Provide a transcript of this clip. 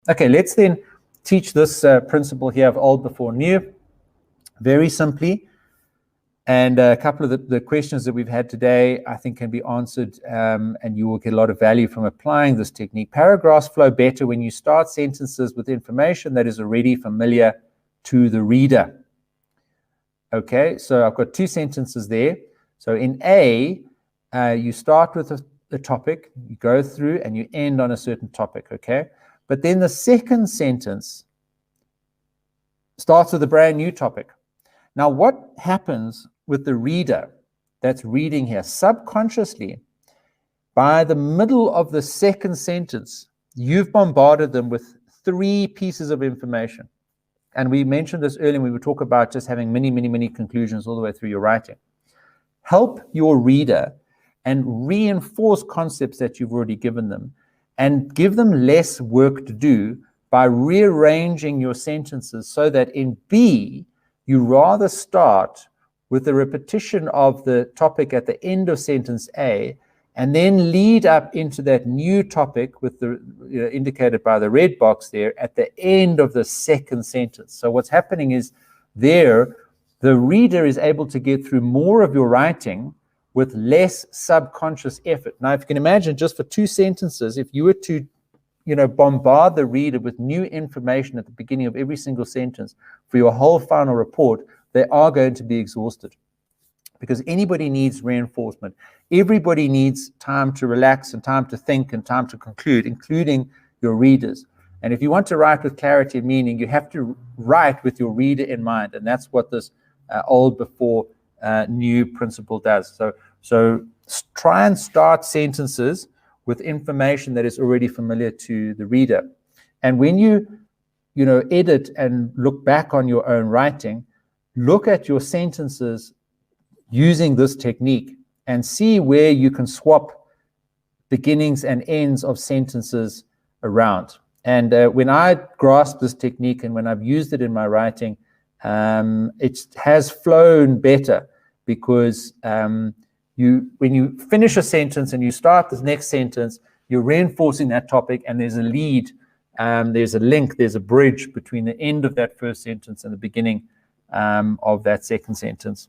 Okay, let's then teach this principle here of old before new, very simply. And a couple of the questions that we've had today, I think, can be answered, and you will get a lot of value from applying this technique. Paragraphs flow better when you start sentences with information that is already familiar to the reader. Okay, so I've got two sentences there. So in A, you start with a topic, you go through, and you end on a certain topic, okay? But then the second sentence starts with a brand new topic. Now, what happens with the reader that's reading here? Subconsciously, by the middle of the second sentence, you've bombarded them with 3 pieces of information. And we mentioned this earlier when we talk about just having many conclusions all the way through your writing. Help your reader and reinforce concepts that you've already given them, and give them less work to do by rearranging your sentences so that in B, you rather start with the repetition of the topic at the end of sentence A, and then lead up into that new topic with the indicated by the red box there at the end of the second sentence. So what's happening is there, the reader is able to get through more of your writing with less subconscious effort. Now, if you can imagine, just for 2 sentences, if you were to bombard the reader with new information at the beginning of every single sentence for your whole final report, they are going to be exhausted, because anybody needs reinforcement. Everybody needs time to relax and time to think and time to conclude, including your readers. And if you want to write with clarity and meaning, you have to write with your reader in mind, and that's what this old before new principle does. So try and start sentences with information that is already familiar to the reader. And when you edit and look back on your own writing, look at your sentences using this technique and see where you can swap beginnings and ends of sentences around. And when I grasp this technique and when I've used it in my writing, it has flown better, because when you finish a sentence and you start the next sentence, you're reinforcing that topic, and there's a lead, there's a link, there's a bridge between the end of that first sentence and the beginning of that second sentence.